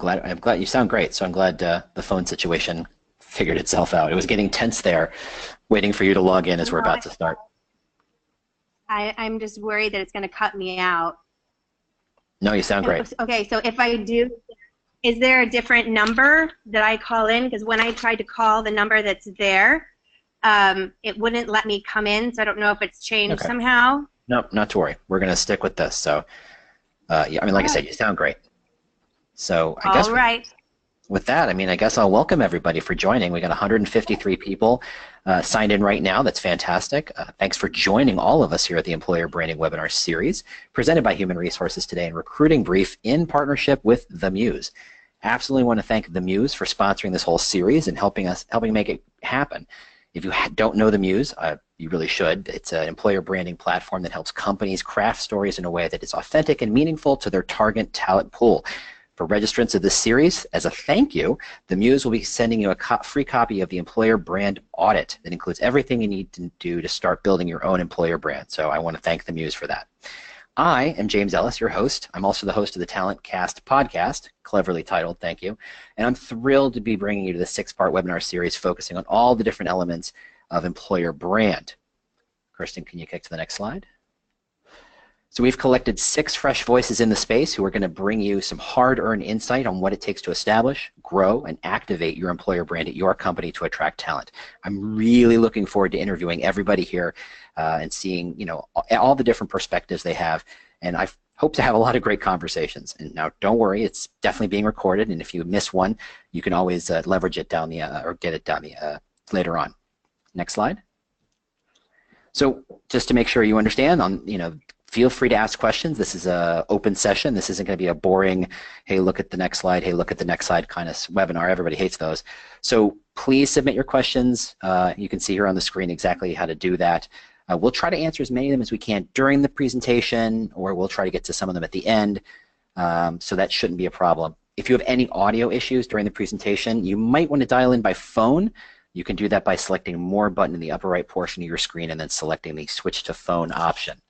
I'm glad you sound great. So I'm glad the phone situation figured itself out. It was getting tense there, waiting for you to log in as we're about to start. I'm just worried that it's going to cut me out. No, you sound great. Okay, so if I do, is there a different number that I call in? Because when I tried to call the number that's there, it wouldn't let me come in, so I don't know if it's changed Okay. somehow. No, not to worry. We're going to stick with this. So, yeah, I mean, All like I right. said, you sound great. So I All guess right. with that, I mean, I guess I'll welcome everybody for joining. We got 153 people signed in right now. That's fantastic. Thanks for joining all of us here at the Employer Branding Webinar Series, presented by Human Resources Today and Recruiting Brief in partnership with The Muse. Absolutely want to thank The Muse for sponsoring this whole series and helping make it happen. If you don't know The Muse, you really should. It's an employer branding platform that helps companies craft stories in a way that is authentic and meaningful to their target talent pool. For registrants of this series, as a thank you, the Muse will be sending you a free copy of the Employer Brand Audit that includes everything you need to do to start building your own employer brand. So I want to thank the Muse for that. I am James Ellis, your host. I'm also the host of the Talent Cast podcast, cleverly titled, thank you. And I'm thrilled to be bringing you to the 6-part webinar series focusing on all the different elements of employer brand. Kirsten, can you kick to the next slide? So we've collected 6 fresh voices in the space who are going to bring you some hard-earned insight on what it takes to establish, grow, and activate your employer brand at your company to attract talent. I'm really looking forward to interviewing everybody here and seeing, all the different perspectives they have. And I hope to have a lot of great conversations. And now, don't worry, it's definitely being recorded. And if you miss one, you can always leverage it down the or get it down the later on. Next slide. So just to make sure you understand, feel free to ask questions. This is an open session. This isn't going to be a boring, hey, look at the next slide, hey, look at the next slide kind of webinar. Everybody hates those. So please submit your questions. You can see here on the screen exactly how to do that. We'll try to answer as many of them as we can during the presentation, or we'll try to get to some of them at the end. So that shouldn't be a problem. If you have any audio issues during the presentation, you might want to dial in by phone. You can do that by selecting More button in the upper right portion of your screen and then selecting the Switch to Phone option.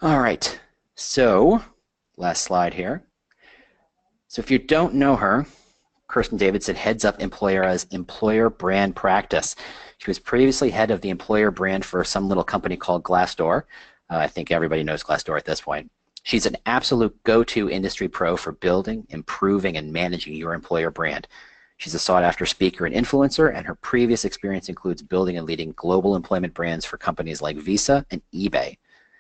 All right, so last slide here. So if you don't know her, Kirsten Davidson heads up Employera's employer brand practice. She was previously head of the employer brand for some little company called Glassdoor. I think everybody knows Glassdoor at this point. She's an absolute go-to industry pro for building, improving, and managing your employer brand. She's a sought-after speaker and influencer, and her previous experience includes building and leading global employment brands for companies like Visa and eBay.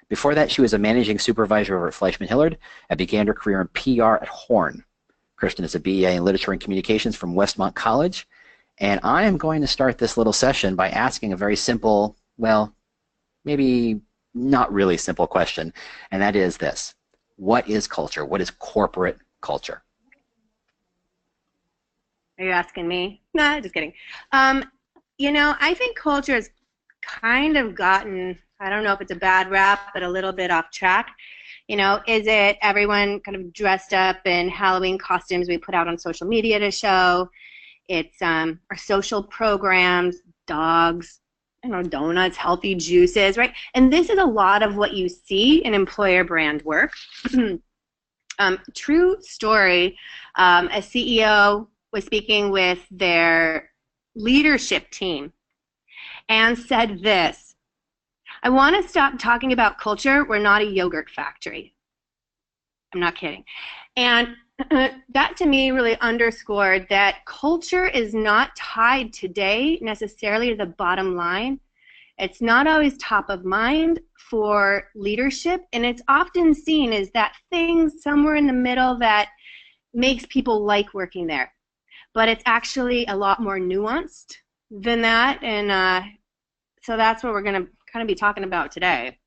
Before that, she was a managing supervisor over at Fleischman Hillard and began her career in PR at Horn. Kirsten is a BA in Literature and Communications from Westmont College, and I am going to start this little session by asking a very simple, well, maybe not really simple question, and that is this. What is culture? What is corporate culture? Are you asking me? Nah, just kidding. I think culture has kind of gotten, I don't know if it's a bad rap, but a little bit off track. Is it everyone kind of dressed up in Halloween costumes we put out on social media to show? It's our social programs, dogs, donuts, healthy juices, right? And this is a lot of what you see in employer brand work. True story, a CEO was speaking with their leadership team and said this: I want to stop talking about culture. We're not a yogurt factory. I'm not kidding. And that to me really underscored that culture is not tied today necessarily to the bottom line. It's not always top of mind for leadership, and it's often seen as that thing somewhere in the middle that makes people like working there. But it's actually a lot more nuanced than that, and so that's what we're going to kind of be talking about today.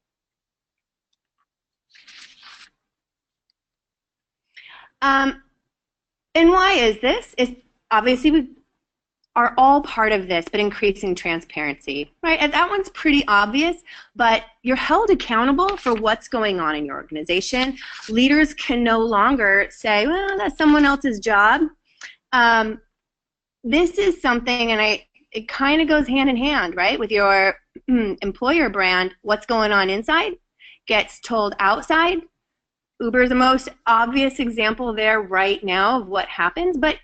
And why is this? It's obviously we are all part of this, but increasing transparency, right? And that one's pretty obvious, but you're held accountable for what's going on in your organization. Leaders can no longer say, well, that's someone else's job. This is something, and it kind of goes hand in hand, right, with your employer brand. What's going on inside gets told outside, Uber is the most obvious example there right now of what happens, but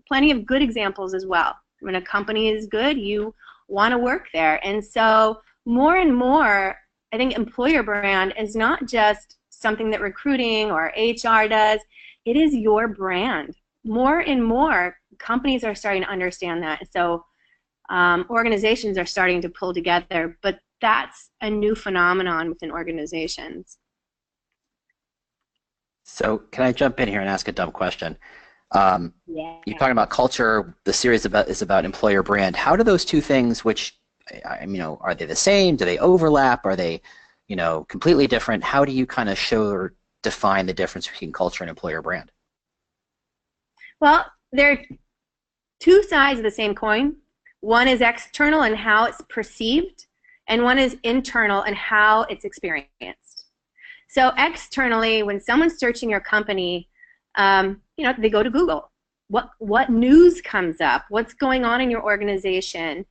plenty of good examples as well. When a company is good, you want to work there. And so more and more, I think employer brand is not just something that recruiting or HR does. It is your brand. More and more companies are starting to understand that. So organizations are starting to pull together, but that's a new phenomenon within organizations. So can I jump in here and ask a dumb question? Yeah. You're talking about culture. The series is about employer brand. How do those two things, which, are they the same? Do they overlap? Are they, completely different? How do you kind of show or define the difference between culture and employer brand? Well, they're two sides of the same coin. One is external and how it's perceived, and one is internal and how it's experienced. So externally, when someone's searching your company, they go to Google. What news comes up? What's going on in your organization,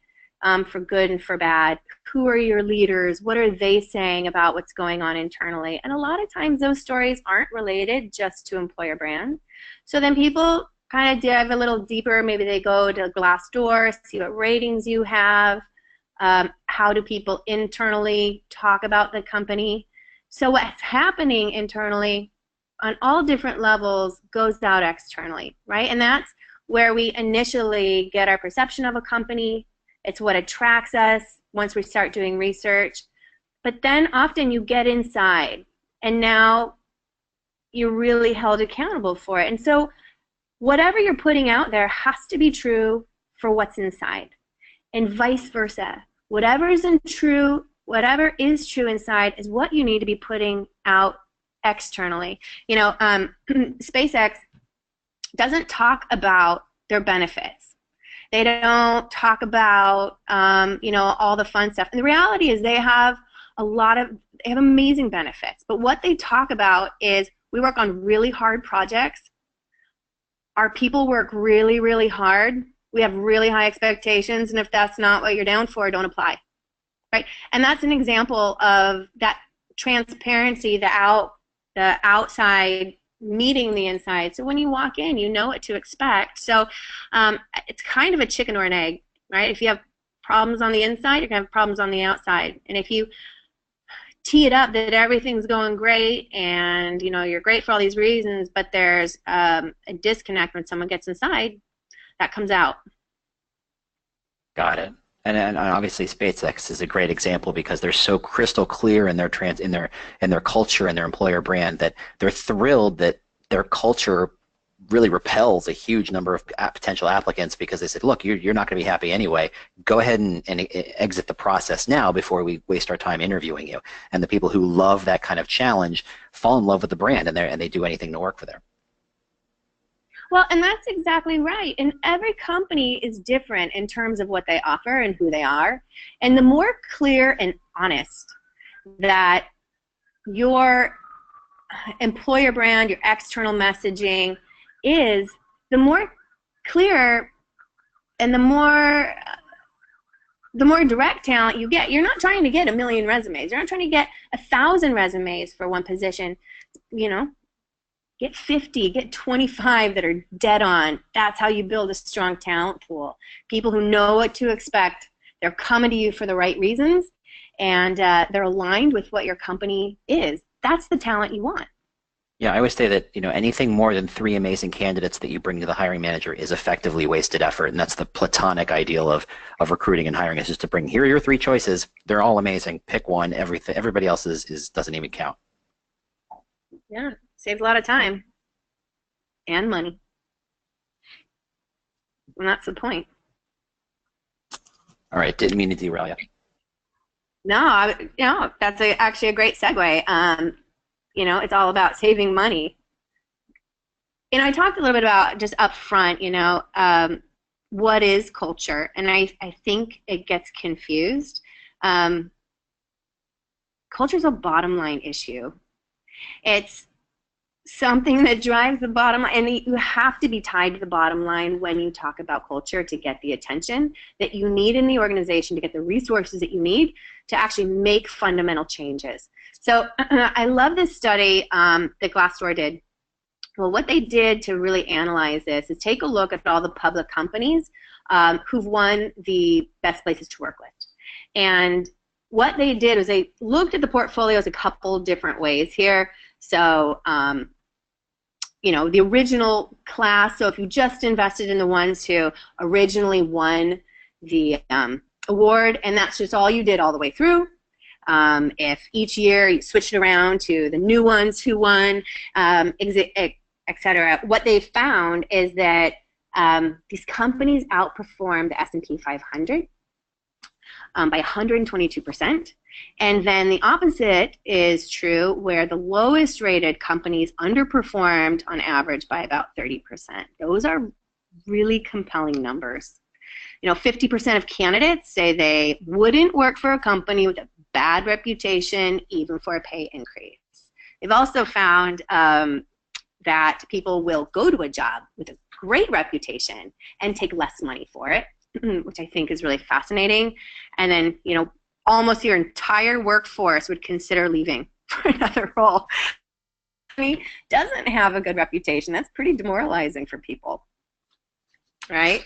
for good and for bad? Who are your leaders? What are they saying about what's going on internally? And a lot of times those stories aren't related just to employer brand. So then people kind of dive a little deeper. Maybe they go to Glassdoor, see what ratings you have. How do people internally talk about the company? So what's happening internally on all different levels goes out externally, right? And that's where we initially get our perception of a company. It's what attracts us once we start doing research. But then often you get inside, and now you're really held accountable for it. And so whatever you're putting out there has to be true for what's inside, and vice versa. Whatever is true inside is what you need to be putting out externally. SpaceX doesn't talk about their benefits. They don't talk about all the fun stuff. And the reality is they have amazing benefits. But what they talk about is we work on really hard projects. Our people work really, really hard. We have really high expectations, and if that's not what you're down for, don't apply. Right? And that's an example of that transparency, the outside meeting the inside. So when you walk in, you know what to expect. So it's kind of a chicken or an egg, right? If you have problems on the inside, you're going to have problems on the outside. And if you tee it up that everything's going great and you're great for all these reasons, but there's a disconnect when someone gets inside, that comes out. Got it. And obviously SpaceX is a great example because they're so crystal clear in their culture and their employer brand that they're thrilled that their culture really repels a huge number of potential applicants because they said, look, you're not going to be happy anyway. Go ahead and exit the process now before we waste our time interviewing you. And the people who love that kind of challenge fall in love with the brand and they do anything to work for them. Well, and that's exactly right. And every company is different in terms of what they offer and who they are. And the more clear and honest that your employer brand, your external messaging is, the more clear and the more direct talent you get. You're not trying to get 1 million resumes. You're not trying to get 1,000 resumes for one position. Get 50, get 25 that are dead on. That's how you build a strong talent pool. People who know what to expect. They're coming to you for the right reasons, and they're aligned with what your company is. That's the talent you want. Yeah, I always say that anything more than 3 amazing candidates that you bring to the hiring manager is effectively wasted effort, and that's the platonic ideal of recruiting and hiring, is just to bring, here are your 3 choices. They're all amazing. Pick one. Everybody else doesn't even count. Yeah. Saves a lot of time and money, and that's the point. All right, didn't mean to derail you. No, that's actually a great segue. It's all about saving money. I talked a little bit about just up front, what is culture, and I think it gets confused. Culture is a bottom line issue. It's something that drives the bottom line, and you have to be tied to the bottom line when you talk about culture to get the attention that you need in the organization, to get the resources that you need to actually make fundamental changes. So I love this study that Glassdoor did. Well, what they did to really analyze this is take a look at all the public companies who've won the best places to work with. And what they did was they looked at the portfolios a couple different ways here. So, you know, the original class, so if you just invested in the ones who originally won the award, and that's just all you did all the way through. If each year you switched around to the new ones who won, etc., what they found is that these companies outperformed the S&P 500 by 122%. And then the opposite is true, where the lowest rated companies underperformed on average by about 30%. Those are really compelling numbers. You know, 50% of candidates say they wouldn't work for a company with a bad reputation, even for a pay increase. They've also found that people will go to a job with a great reputation and take less money for it, which I think is really fascinating. And then, you know, almost your entire workforce would consider leaving for another role. He doesn't have a good reputation. That's pretty demoralizing for people, right?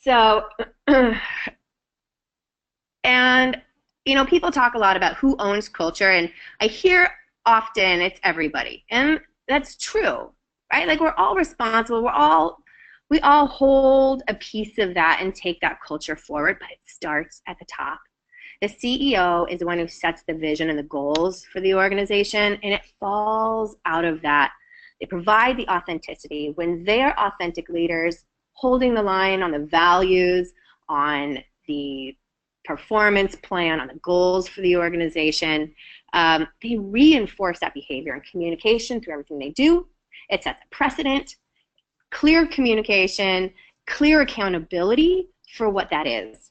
So, and, you know, people talk a lot about who owns culture, and I hear often it's everybody, and that's true, right? Like, we're all responsible. We all hold a piece of that and take that culture forward, but it starts at the top. The CEO is the one who sets the vision and the goals for the organization, and it falls out of that. They provide the authenticity. When they're authentic leaders, holding the line on the values, on the performance plan, on the goals for the organization, they reinforce that behavior and communication through everything they do. It sets a precedent, clear communication, clear accountability for what that is.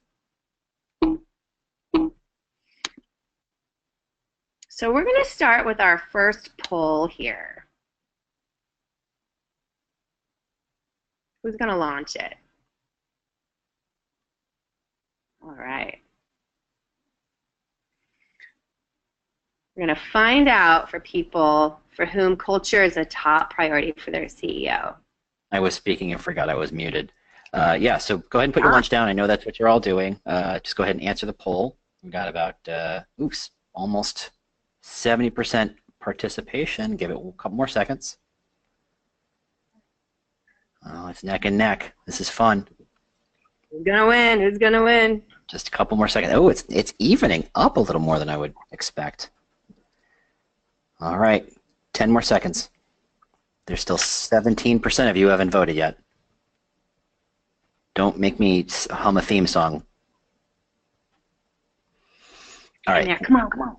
So we're going to start with our first poll here. Who's going to launch it? All right. We're going to find out for people for whom culture is a top priority for their CEO. I was speaking and forgot I was muted. Yeah, so go ahead and put your lunch down. I know that's what you're all doing. Just go ahead and answer the poll. We got about, almost 70% participation. Give it a couple more seconds. Oh, it's neck and neck. This is fun. Who's gonna win? Who's gonna win? Just a couple more seconds. Oh, it's evening up a little more than I would expect. All right, 10 more seconds. There's still 17% of you who haven't voted yet. Don't make me hum a theme song. All right. Come on, come on.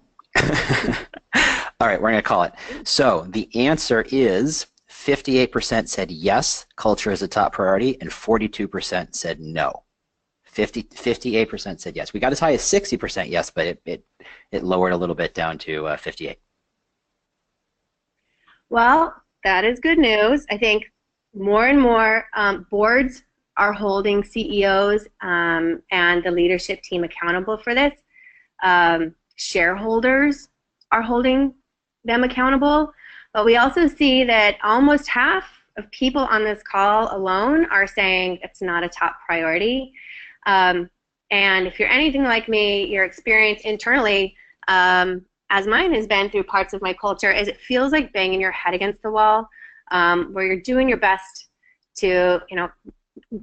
All right, we're going to call it. So the answer is 58% said yes, culture is a top priority, and 42% said no. 58% said yes. We got as high as 60% yes, but it lowered a little bit down to 58. Well, that is good news. I think more and more boards are holding CEOs and the leadership team accountable for this. Shareholders are holding them accountable, but we also see that almost half of people on this call alone are saying it's not a top priority. And if you're anything like me, your experience internally, as mine has been through parts of my culture, is it feels like banging your head against the wall, where you're doing your best to,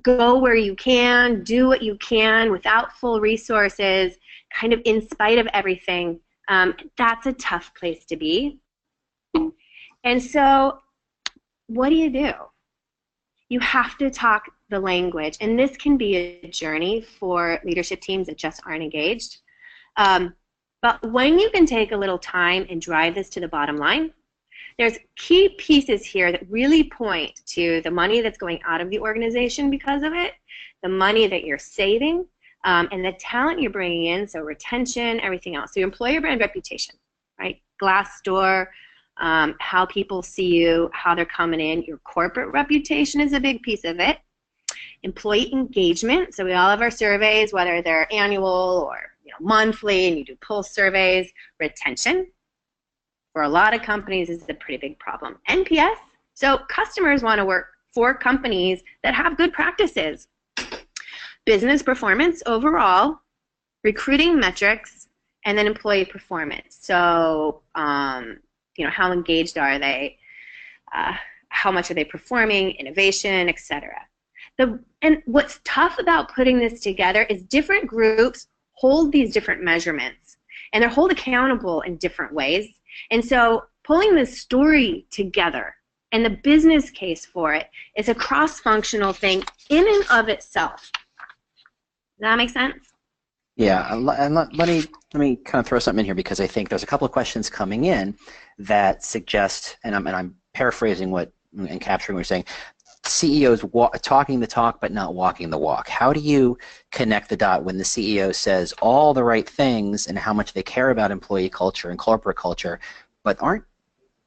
go where you can, do what you can without full resources, kind of in spite of everything. That's a tough place to be. And so what do? You have to talk the language, and this can be a journey for leadership teams that just aren't engaged. But when you can take a little time and drive this to the bottom line, there's key pieces here that really point to the money that's going out of the organization because of it, the money that you're saving, and the talent you're bringing in, so retention, everything else. So your employer brand reputation, right? Glassdoor, how people see you, how they're coming in. Your corporate reputation is a big piece of it. Employee engagement, so we all have our surveys, whether they're annual or monthly, and you do pulse surveys. Retention, for a lot of companies is a pretty big problem. NPS, so customers want to work for companies that have good practices. Business performance overall, recruiting metrics, and then employee performance. So, how engaged are they? How much are they performing? Innovation, etc. And what's tough about putting this together is different groups hold these different measurements, and they're held accountable in different ways. And so, pulling this story together and the business case for it is a cross-functional thing in and of itself. Does that make sense? Yeah, and let me kind of throw something in here, because I think there's a couple of questions coming in that suggest, and I'm paraphrasing and capturing what you're saying, CEOs talking the talk but not walking the walk. How do you connect the dot when the CEO says all the right things and how much they care about employee culture and corporate culture, but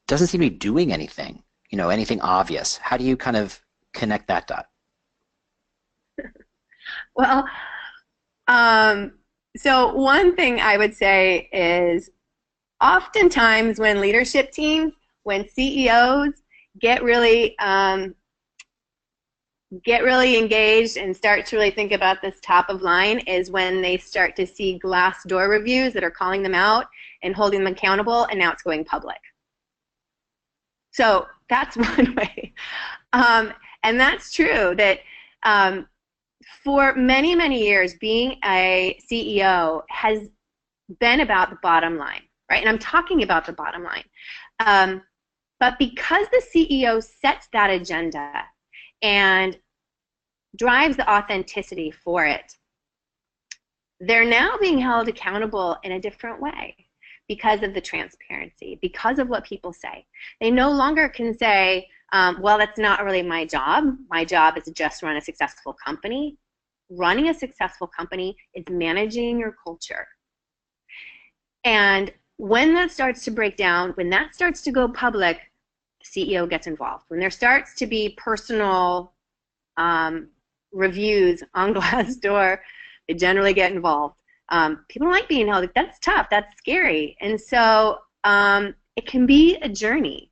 doesn't seem to be doing anything, anything obvious? How do you kind of connect that dot? Well, so one thing I would say is oftentimes when leadership teams, when CEOs get really engaged and start to really think about this top of line is when they start to see Glassdoor reviews that are calling them out and holding them accountable, and now it's going public. So that's one way. And that's true that for many, many years, being a CEO has been about the bottom line, right? And I'm talking about the bottom line. But because the CEO sets that agenda and drives the authenticity for it, they're now being held accountable in a different way because of the transparency, because of what people say. They no longer can say, well, that's not really my job. My job is to just run a successful company. Running a successful company is managing your culture. And when that starts to break down, when that starts to go public, the CEO gets involved. When there starts to be personal reviews on Glassdoor, they generally get involved. People don't like being held. That's tough. That's scary. And so it can be a journey.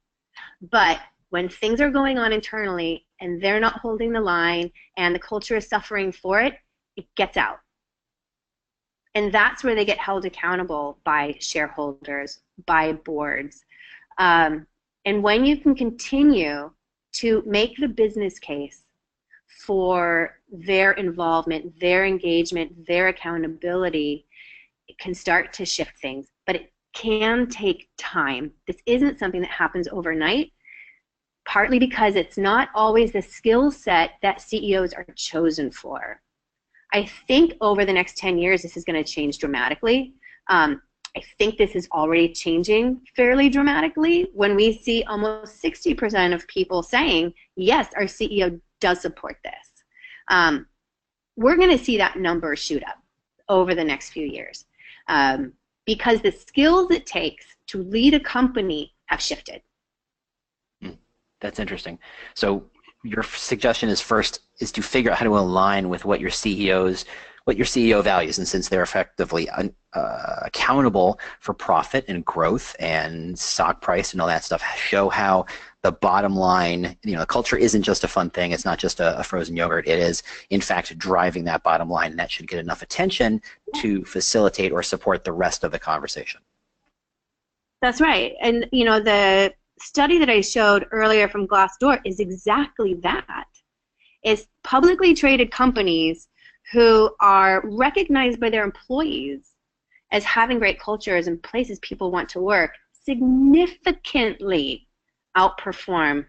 But when things are going on internally and they're not holding the line and the culture is suffering for it, it gets out. And that's where they get held accountable by shareholders, by boards. And when you can continue to make the business case for their involvement, their engagement, their accountability, it can start to shift things. But it can take time. This isn't something that happens overnight, partly because it's not always the skill set that CEOs are chosen for. I think over the next 10 years, this is going to change dramatically. I think this is already changing fairly dramatically when we see almost 60% of people saying, yes, our CEO does support this. We're going to see that number shoot up over the next few years because the skills it takes to lead a company have shifted. That's interesting. So your suggestion is to figure out how to align with what your CEO values, and since they're effectively accountable for profit and growth and stock price and all that stuff, show how the bottom line, culture isn't just a fun thing. It's not just a frozen yogurt. It is, in fact, driving that bottom line, and that should get enough attention to facilitate or support the rest of the conversation. That's right. And, the study that I showed earlier from Glassdoor is exactly that. It's publicly traded companies who are recognized by their employees as having great cultures and places people want to work significantly outperform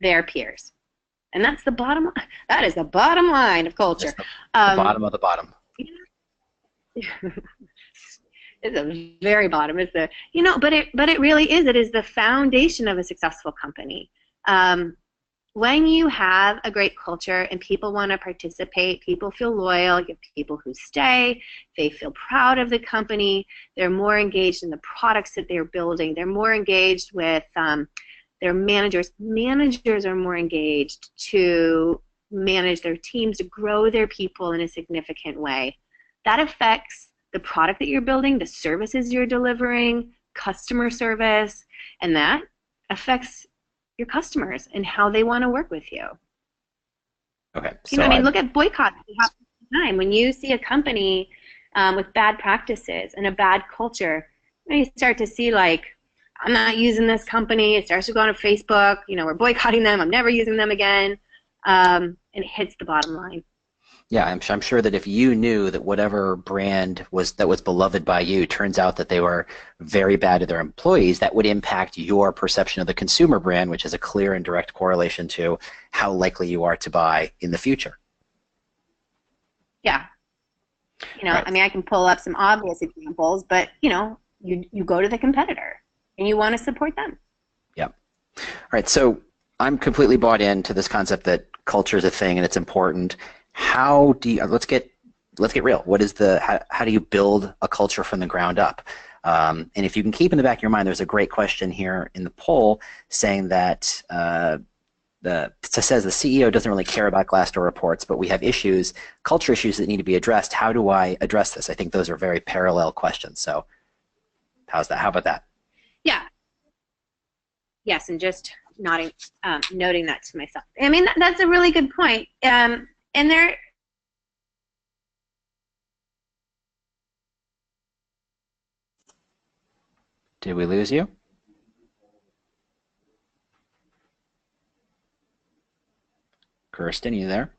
their peers. And that's the bottom line. That is the bottom line of culture. The bottom of the bottom. It's a very bottom. It's the but it really is. It is the foundation of a successful company. When you have a great culture and people want to participate, people feel loyal, you have people who stay, they feel proud of the company, they're more engaged in the products that they're building, they're more engaged with their managers. Managers are more engaged to manage their teams, to grow their people in a significant way. That affects the product that you're building, the services you're delivering, customer service, and that affects your customers and how they want to work with you. Okay. You know, I mean, look at boycotts all the time. When you see a company with bad practices and a bad culture, you start to see, like, I'm not using this company. It starts to go on Facebook. You know, we're boycotting them. I'm never using them again. And it hits the bottom line. Yeah, I'm sure that if you knew that whatever brand was beloved by you turns out that they were very bad to their employees, that would impact your perception of the consumer brand, which is a clear and direct correlation to how likely you are to buy in the future. Yeah. You know, Right. I mean, I can pull up some obvious examples, but, you know, you go to the competitor and you want to support them. Yeah. All right, so I'm completely bought into this concept that culture is a thing and it's important. How do you, let's get real. What is how do you build a culture from the ground up? And if you can keep in the back of your mind, there's a great question here in the poll saying that it says the CEO doesn't really care about Glassdoor reports, but we have issues, culture issues that need to be addressed. How do I address this? I think those are very parallel questions. So how's that? How about that? Yeah. Yes, and just noting that to myself. I mean, that's a really good point. And there, did we lose you? Kirsten, you there?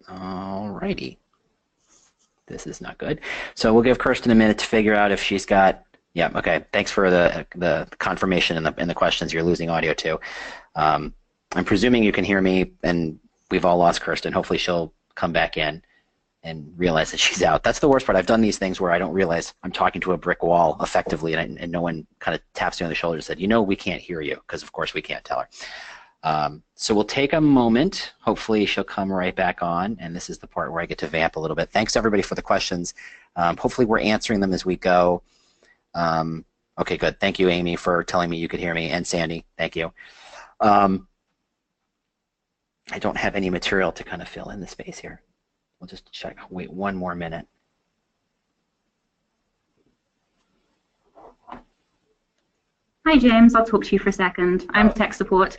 All righty. This is not good. So we'll give Kirsten a minute to figure out if she's got. Yeah. Okay. Thanks for the confirmation in the questions. You're losing audio too. I'm presuming you can hear me, and we've all lost Kirsten. Hopefully she'll come back in and realize that she's out. That's the worst part. I've done these things where I don't realize I'm talking to a brick wall effectively, and no one kind of taps me on the shoulder and said, you know, we can't hear you, because of course we can't tell her. So we'll take a moment. Hopefully she'll come right back on, and this is the part where I get to vamp a little bit. Thanks everybody for the questions. Hopefully we're answering them as we go. Okay, good. Thank you, Amy, for telling me you could hear me, and Sandy, thank you. I don't have any material to kind of fill in the space here. We'll just check. Wait one more minute. Hi, James. I'll talk to you for a second. I'm tech support.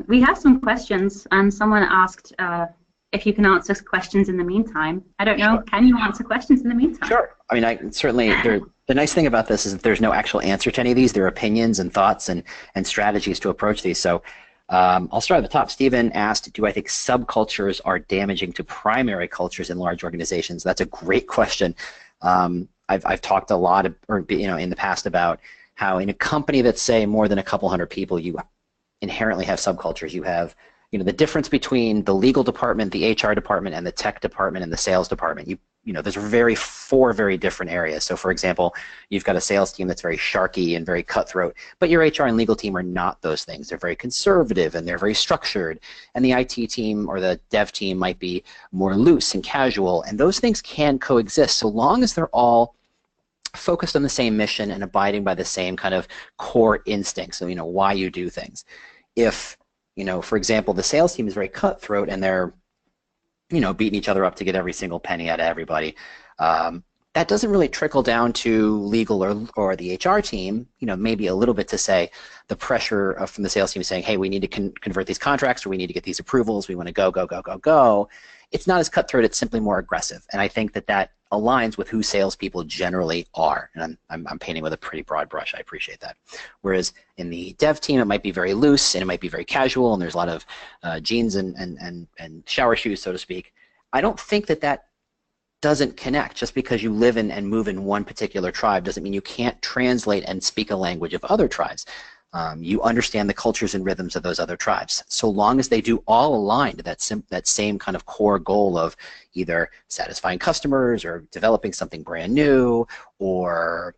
We have some questions, and someone asked if you can answer questions in the meantime. I don't know. Sure. Can you answer questions in the meantime? Sure. I mean, I certainly. The nice thing about this is that there's no actual answer to any of these. There are opinions and thoughts and strategies to approach these. So I'll start at the top. Stephen asked, do I think subcultures are damaging to primary cultures in large organizations? That's a great question. I've talked a lot, in the past about how in a company that's, say, more than a couple hundred people, you inherently have subcultures. You have, the difference between the legal department, the HR department, and the tech department and the sales department. There's four very different areas. So, for example, you've got a sales team that's very sharky and very cutthroat, but your HR and legal team are not those things. They're very conservative and they're very structured. And the IT team or the dev team might be more loose and casual. And those things can coexist so long as they're all focused on the same mission and abiding by the same kind of core instincts. So, why you do things. If, for example, the sales team is very cutthroat and they're beating each other up to get every single penny out of everybody. That doesn't really trickle down to legal or the HR team, maybe a little bit to say the pressure from the sales team saying, hey, we need to convert these contracts, or we need to get these approvals, we want to go, go, go, go, go. It's not as cutthroat, it's simply more aggressive. And I think that aligns with who salespeople generally are. And I'm painting with a pretty broad brush, I appreciate that. Whereas in the dev team, it might be very loose and it might be very casual, and there's a lot of jeans and shower shoes, so to speak. I don't think that doesn't connect. Just because you live in and move in one particular tribe doesn't mean you can't translate and speak a language of other tribes. You understand the cultures and rhythms of those other tribes. So long as they do all align to that same kind of core goal of either satisfying customers or developing something brand new, or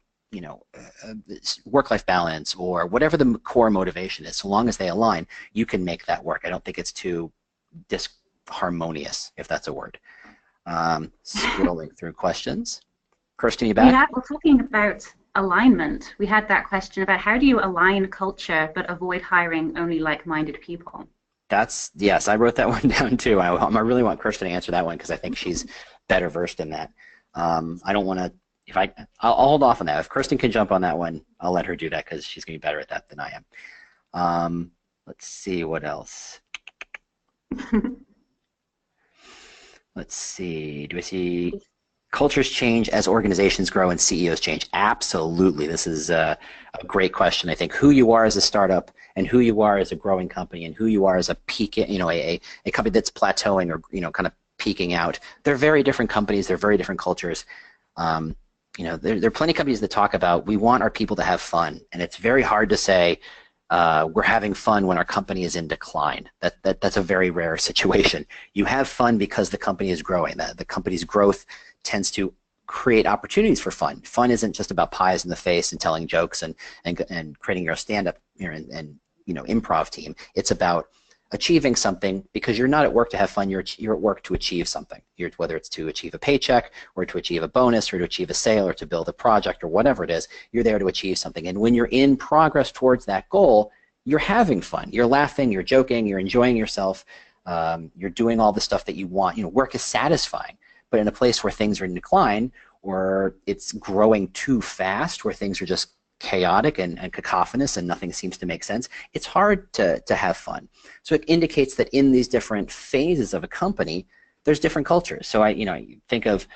work-life balance, or whatever the core motivation is, so long as they align, you can make that work. I don't think it's too disharmonious, if that's a word. Scrolling through questions. Kirsten, you back? We're talking about alignment. We had that question about how do you align culture but avoid hiring only like-minded people? Yes, I wrote that one down too. I really want Kirsten to answer that one because I think she's better versed in that. I don't want to. I'll hold off on that. If Kirsten can jump on that one, I'll let her do that because she's going to be better at that than I am. Let's see what else. Let's see. Do I see cultures change as organizations grow and CEOs change? Absolutely. This is a great question. I think who you are as a startup and who you are as a growing company and who you are as a peak, a company that's plateauing or kind of peaking out. They're very different companies. They're very different cultures. There are plenty of companies that talk about we want our people to have fun, and it's very hard to say we're having fun when our company is in decline. That's a very rare situation. You have fun because the company is growing. The company's growth tends to create opportunities for fun. Fun isn't just about pies in the face and telling jokes and creating your stand-up and improv team. It's about achieving something because you're not at work to have fun. You're at work to achieve something. Whether it's to achieve a paycheck or to achieve a bonus or to achieve a sale or to build a project or whatever it is, you're there to achieve something. And when you're in progress towards that goal, you're having fun. You're laughing, you're joking, you're enjoying yourself. You're doing all the stuff that you want. Work is satisfying. But in a place where things are in decline or it's growing too fast, where things are just chaotic and cacophonous and nothing seems to make sense, it's hard to have fun. So it indicates that in these different phases of a company, there's different cultures. So I think of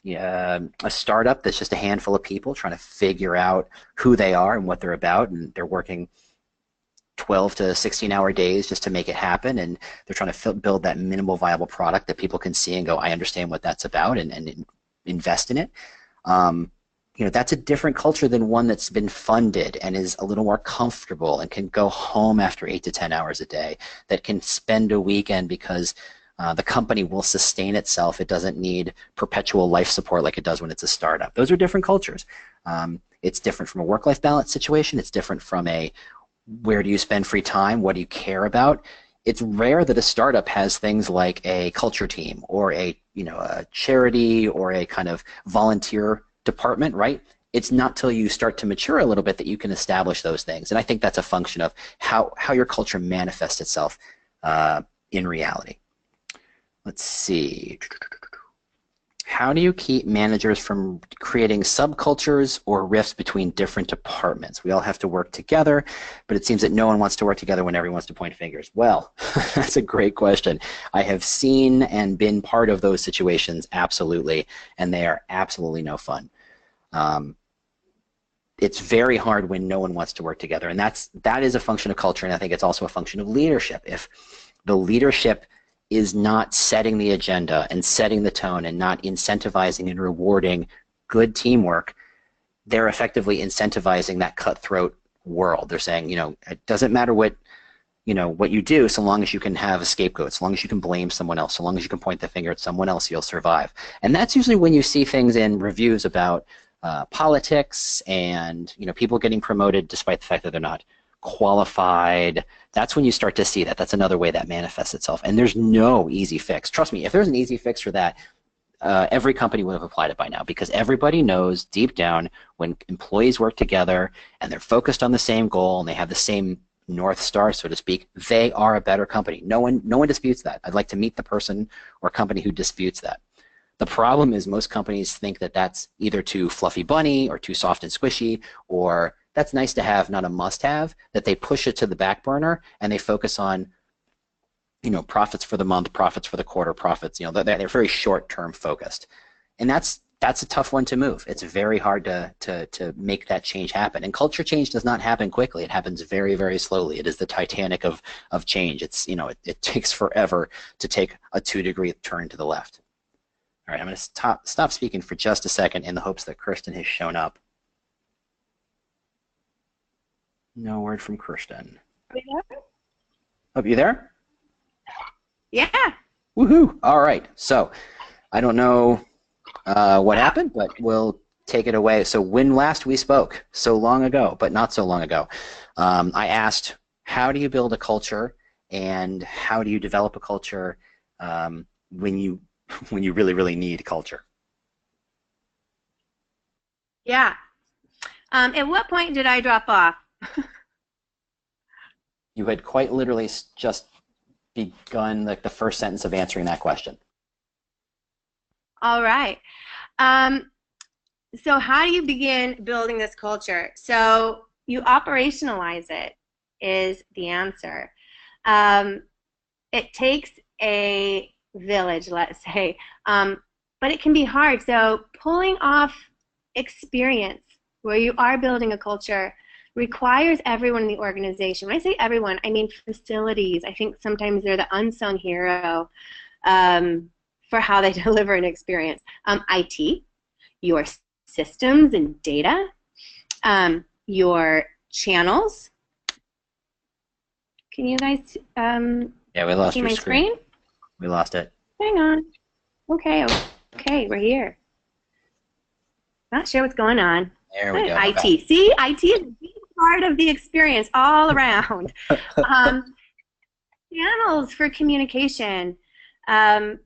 a startup that's just a handful of people trying to figure out who they are and what they're about, and they're working 12 to 16-hour days just to make it happen, and they're trying to build that minimal viable product that people can see and go, I understand what that's about, and invest in it. That's a different culture than one that's been funded and is a little more comfortable and can go home after 8 to 10 hours a day, that can spend a weekend because the company will sustain itself. It doesn't need perpetual life support like it does when it's a startup. Those are different cultures. It's different from a work-life balance situation. It's different from a where do you spend free time, what do you care about. It's rare that a startup has things like a culture team or a charity or a kind of volunteer department, right? It's not till you start to mature a little bit that you can establish those things. And I think that's a function of how your culture manifests itself in reality. Let's see. How do you keep managers from creating subcultures or rifts between different departments? We all have to work together, but it seems that no one wants to work together when everyone wants to point fingers. Well, that's a great question. I have seen and been part of those situations, absolutely, and they are absolutely no fun. It's very hard when no one wants to work together, and that is a function of culture, and I think it's also a function of leadership. If the leadership is not setting the agenda and setting the tone and not incentivizing and rewarding good teamwork, they're effectively incentivizing that cutthroat world. They're saying, it doesn't matter what you do, so long as you can have a scapegoat, so long as you can blame someone else, so long as you can point the finger at someone else, you'll survive. And that's usually when you see things in reviews about politics and people getting promoted despite the fact that they're not qualified. That's when you start to see that. That's another way that manifests itself. And there's no easy fix. Trust me, if there's an easy fix for that, every company would have applied it by now, because everybody knows deep down when employees work together and they're focused on the same goal and they have the same North Star, so to speak, they are a better company. No one disputes that. I'd like to meet the person or company who disputes that. The problem is most companies think that that's either too fluffy bunny or too soft and squishy, or that's nice to have, not a must-have, that they push it to the back burner and they focus on, profits for the month, profits for the quarter, profits, they're very short-term focused. And that's a tough one to move. It's very hard to make that change happen. And culture change does not happen quickly. It happens very, very slowly. It is the Titanic of change. It's, it takes forever to take a 2-degree turn to the left. All right, I'm going to stop speaking for just a second in the hopes that Kirsten has shown up. No word from Kirsten. Are you there? Oh, you there? Yeah. Woohoo! All right. So I don't know what happened, but we'll take it away. So when last we spoke, so long ago, but not so long ago, I asked, how do you build a culture and how do you develop a culture when you really, really need culture? Yeah. At what point did I drop off? You had quite literally just begun like the first sentence of answering that question. All right. So how do you begin building this culture? So you operationalize it is the answer. It takes a village, let's say, but it can be hard. So pulling off experience where you are building a culture requires everyone in the organization. When I say everyone, I mean facilities. I think sometimes they're the unsung hero for how they deliver an experience. IT, your systems and data, your channels. Can you guys yeah, we lost see your my screen? We lost it. Hang on. Okay, we're here. Not sure what's going on. There we go. IT. See, IT is a big part of the experience all around. Channels for communication. And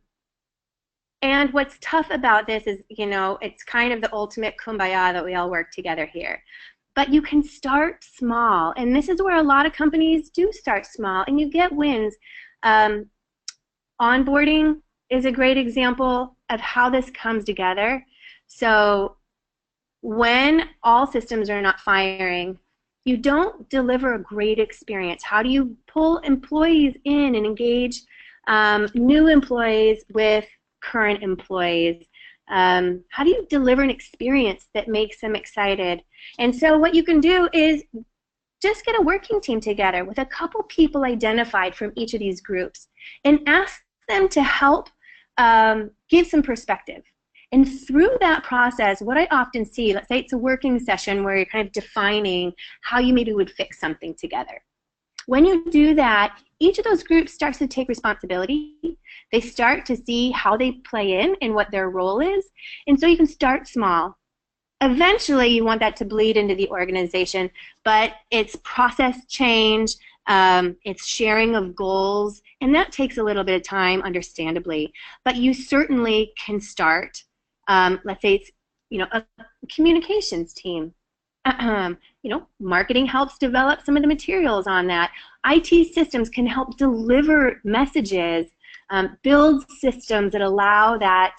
what's tough about this is, you know, it's kind of the ultimate kumbaya that we all work together here. But you can start small, and this is where a lot of companies do start small, and you get wins. Onboarding is a great example of how this comes together. So when all systems are not firing, you don't deliver a great experience. How do you pull employees in and engage new employees with current employees? How do you deliver an experience that makes them excited? And so what you can do is just get a working team together with a couple people identified from each of these groups and ask them to help give some perspective. And through that process, what I often see, let's say it's a working session where you're kind of defining how you maybe would fix something together. When you do that, each of those groups starts to take responsibility. They start to see how they play in and what their role is. And so you can start small. Eventually, you want that to bleed into the organization, but it's process change, it's sharing of goals, and that takes a little bit of time, understandably. But you certainly can start. Let's say it's, you know, a communications team. You know, marketing helps develop some of the materials on that. IT systems can help deliver messages, build systems that allow that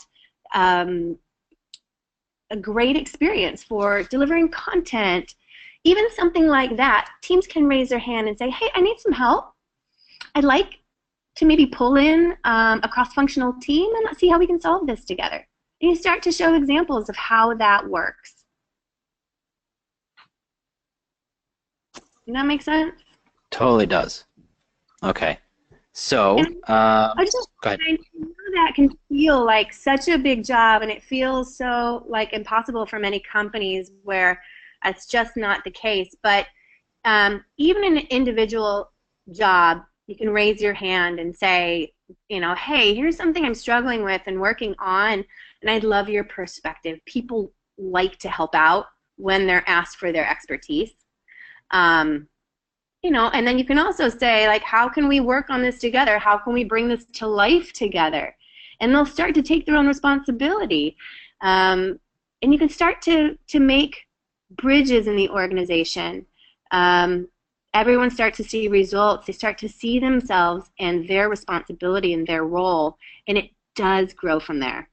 a great experience for delivering content. Even something like that, teams can raise their hand and say, hey, I need some help. I'd like to maybe pull in a cross-functional team and let's see how we can solve this together. And you start to show examples of how that works. Does that make sense? Totally does. Okay. So, I just go ahead. I know that can feel like such a big job, and it feels so like impossible for many companies where it's just not the case. But even in an individual job, you can raise your hand and say, you know, hey, here's something I'm struggling with and working on, and I'd love your perspective. People like to help out when they're asked for their expertise. You know, and then you can also say, like, how can we work on this together? How can we bring this to life together? And they'll start to take their own responsibility. And you can start to make bridges in the organization. Everyone starts to see results. They start to see themselves and their responsibility and their role, and it does grow from there.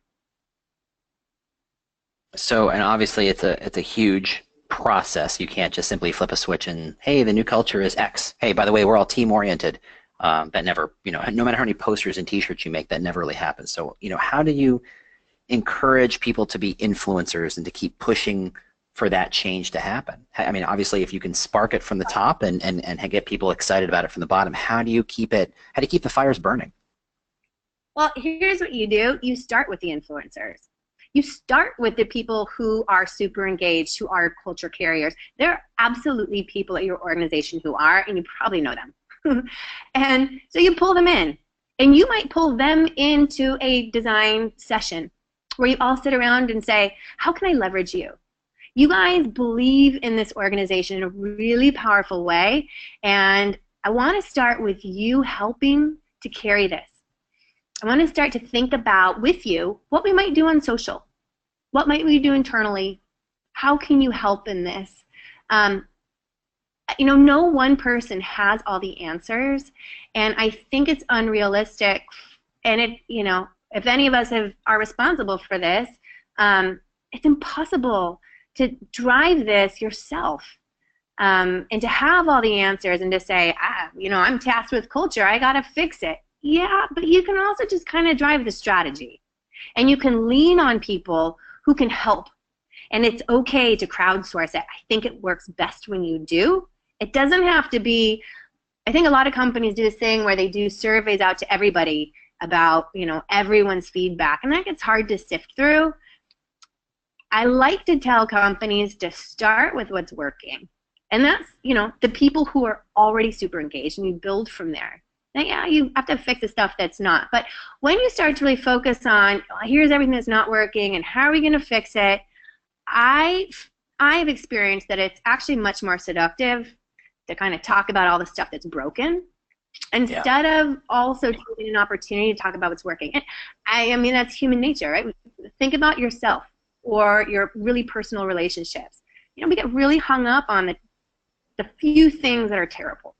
So, and obviously it's a huge process. You can't just simply flip a switch and, hey, the new culture is X. Hey, by the way, we're all team-oriented. That never, you know, no matter how many posters and T-shirts you make, that never really happens. So, you know, how do you encourage people to be influencers and to keep pushing for that change to happen? I mean, obviously, if you can spark it from the top and get people excited about it from the bottom, how do you keep the fires burning? Well, here's what you do. You start with the influencers. You start with the people who are super engaged, who are culture carriers. There are absolutely people at your organization who are, and you probably know them. And so you pull them in. And you might pull them into a design session where you all sit around and say, how can I leverage you? You guys believe in this organization in a really powerful way, and I want to start with you helping to carry this. I want to start to think about with you what we might do on social. What might we do internally? How can you help in this? no one person has all the answers, and I think it's unrealistic. And if any of us are responsible for this, it's impossible to drive this yourself, and to have all the answers and to say, I'm tasked with culture, I got to fix it. Yeah, but you can also just kind of drive the strategy, and you can lean on people who can help. And it's okay to crowdsource it. I think it works best when you do. It doesn't have to be, I think a lot of companies do this thing where they do surveys out to everybody about, everyone's feedback, and that gets hard to sift through. I like to tell companies to start with what's working. And that's, the people who are already super engaged, and you build from there. Now, yeah, you have to fix the stuff that's not. But when you start to really focus on, here's everything that's not working, and how are we going to fix it, I've experienced that it's actually much more seductive to kind of talk about all the stuff that's broken instead of also taking an opportunity to talk about what's working. And I mean, that's human nature, right? Think about yourself or your really personal relationships. We get really hung up on the few things that are terrible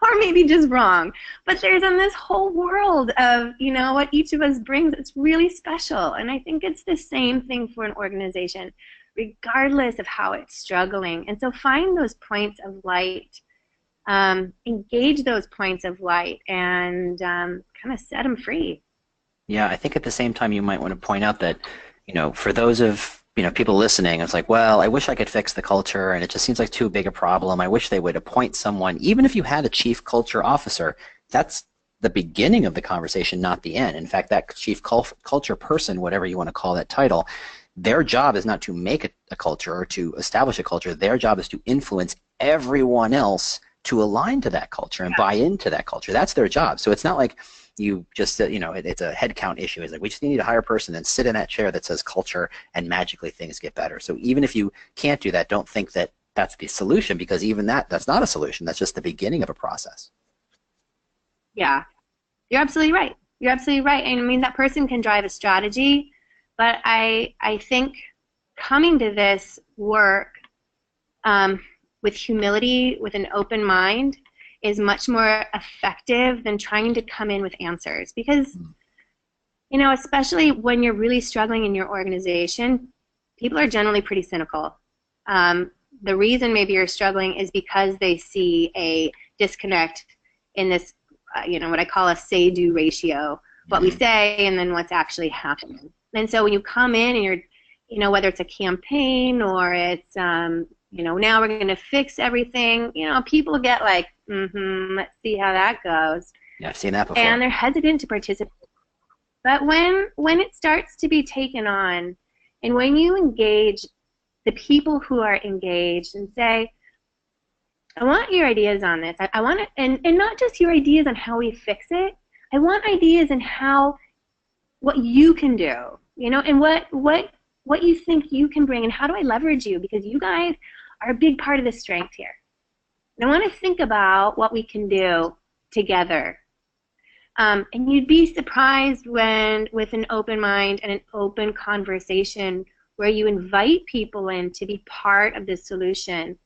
or maybe just wrong. But there's this whole world of, what each of us brings that's really special. And I think it's the same thing for an organization, regardless of how it's struggling. And so find those points of light, engage those points of light, and kind of set them free. Yeah, I think at the same time you might want to point out that, for those of people listening, it's like, well, I wish I could fix the culture, and it just seems like too big a problem. I wish they would appoint someone. Even if you had a chief culture officer, that's the beginning of the conversation, not the end. In fact, that chief culture person, whatever you want to call that title, their job is not to make a culture or to establish a culture. Their job is to influence everyone else to align to that culture and buy into that culture. That's their job. So it's not like you just, it's a headcount issue. It's like we just need to hire a person and sit in that chair that says culture and magically things get better. So even if you can't do that, don't think that that's the solution, because even that's not a solution. That's just the beginning of a process. Yeah, you're absolutely right. You're absolutely right. And I mean, that person can drive a strategy, but I think coming to this work with humility, with an open mind, is much more effective than trying to come in with answers. Because, especially when you're really struggling in your organization, people are generally pretty cynical. The reason maybe you're struggling is because they see a disconnect in this, what I call a say-do ratio, what we say and then what's actually happening. And so when you come in and you're, whether it's a campaign or it's, now we're going to fix everything, people get like, let's see how that goes. Yeah, I've seen that before. And they're hesitant to participate. But when it starts to be taken on, and when you engage the people who are engaged and say, I want your ideas on this. I want it, and not just your ideas on how we fix it. I want ideas on what you can do, and what you think you can bring, and how do I leverage you, because you guys are a big part of the strength here. And I want to think about what we can do together. And you'd be surprised when, with an open mind and an open conversation where you invite people in to be part of the solution,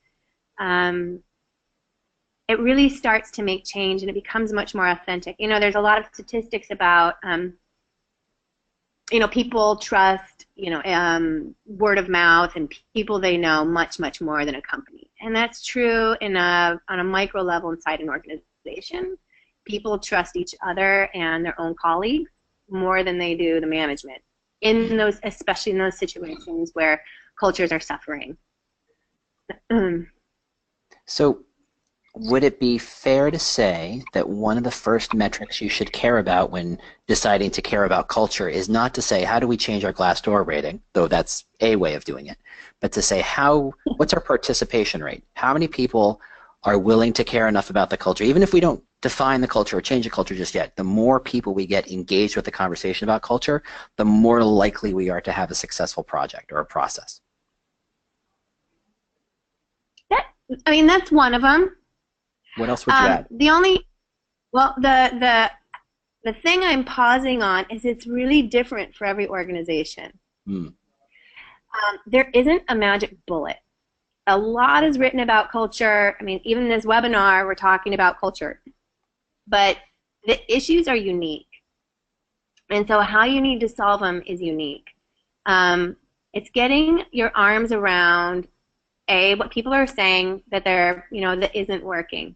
it really starts to make change, and it becomes much more authentic. There's a lot of statistics about, people trust, word of mouth and people they know much, much more than a company. And that's true on a micro level inside an organization. People trust each other and their own colleagues more than they do the management, especially in those situations where cultures are suffering. So would it be fair to say that one of the first metrics you should care about when deciding to care about culture is not to say, how do we change our Glassdoor rating, though that's a way of doing it, but to say, what's our participation rate? How many people are willing to care enough about the culture, even if we don't define the culture or change the culture just yet? The more people we get engaged with the conversation about culture, the more likely we are to have a successful project or a process. That's one of them. What else would you add? The thing I'm pausing on is it's really different for every organization. There isn't a magic bullet. a lot is written about culture. I mean, even in this webinar, we're talking about culture. But the issues are unique. And so how you need to solve them is unique. It's getting your arms around, what people are saying that that isn't working.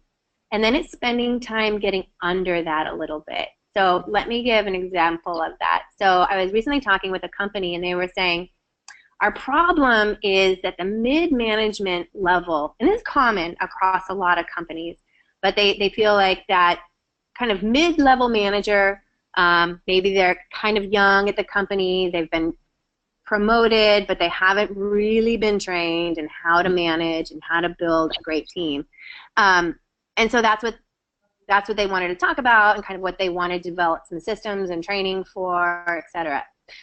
And then it's spending time getting under that a little bit. So let me give an example of that. So I was recently talking with a company, and they were saying, our problem is that the mid-management level, and this is common across a lot of companies, but they feel like that kind of mid-level manager, maybe they're kind of young at the company, they've been promoted, but they haven't really been trained in how to manage and how to build a great team. And so that's what they wanted to talk about, and kind of what they wanted to develop some systems and training for, et cetera.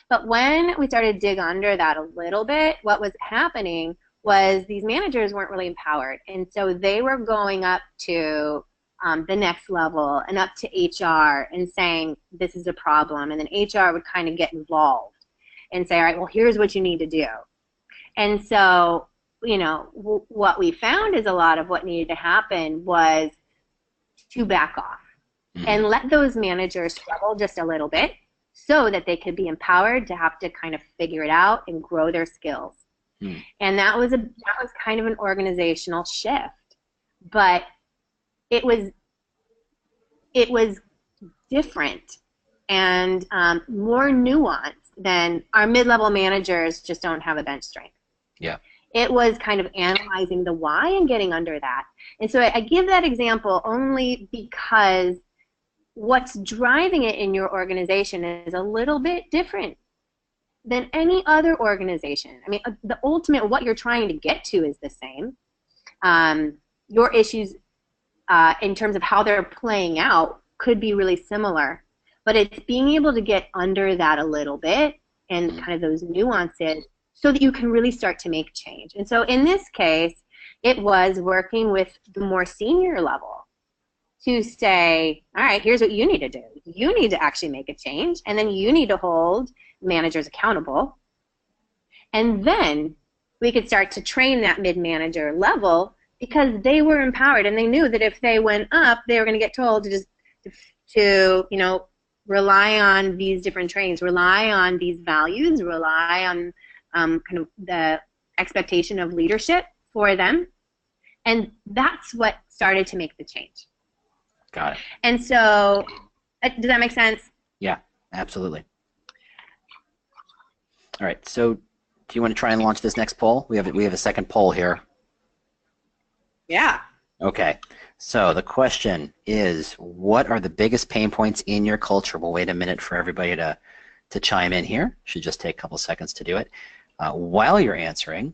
But when we started to dig under that a little bit, what was happening was these managers weren't really empowered. And so they were going up to the next level and up to HR and saying, this is a problem. And then HR would kind of get involved and say, all right, well, here's what you need to do. And so, what we found is a lot of what needed to happen was to back off and let those managers struggle just a little bit so that they could be empowered to have to kind of figure it out and grow their skills. And that was kind of an organizational shift. But it was different and more nuanced than our mid-level managers just don't have a bench strength. Yeah. It was kind of analyzing the why and getting under that. And so I give that example only because what's driving it in your organization is a little bit different than any other organization. I mean, the ultimate, what you're trying to get to is the same. Your issues in terms of how they're playing out could be really similar, but it's being able to get under that a little bit and kind of those nuances so that you can really start to make change. And so in this case, it was working with the more senior level to say, all right, here's what you need to do. You need to actually make a change, and then you need to hold managers accountable. And then we could start to train that mid-manager level because they were empowered and they knew that if they went up, they were going to get told to just rely on these different trainings, rely on these values, rely on kind of the expectation of leadership for them. And that's what started to make the change. Got it. And so, does that make sense? Yeah, absolutely. All right, so do you want to try and launch this next poll? We have a second poll here. Yeah. Okay, so the question is, what are the biggest pain points in your culture? We'll wait a minute for everybody to chime in here. Should just take a couple seconds to do it. While you're answering,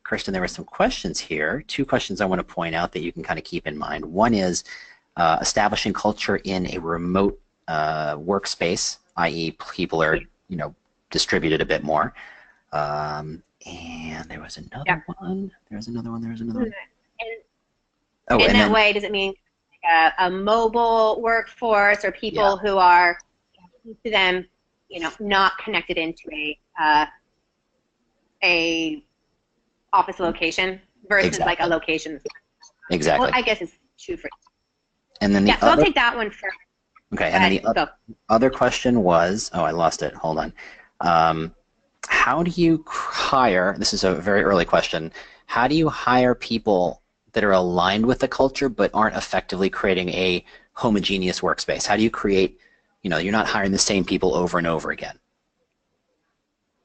Kirsten, there were some questions here. Two questions I want to point out that you can kind of keep in mind. One is establishing culture in a remote workspace, i.e. people are, distributed a bit more. And there was another one. There's another one. In that way, does it mean a mobile workforce or people who are, to them, not connected into a office location versus like a location? Exactly. Well, I guess it's true for. And then so I'll take that one first. Okay, and then the other question was, I lost it. Hold on. How do you hire? This is a very early question. How do you hire people that are aligned with the culture but aren't effectively creating a homogeneous workspace? How do you create, you're not hiring the same people over and over again?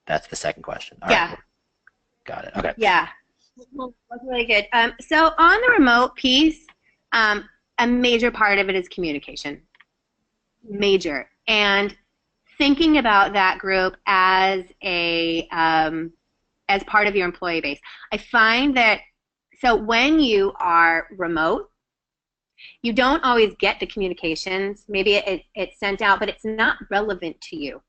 That's the second question. All right. Got it. Okay. Yeah. That's really good. So on the remote piece, a major part of it is communication. Major. And thinking about that group as as part of your employee base. I find that so when you are remote, you don't always get the communications. Maybe it's sent out, but it's not relevant to you.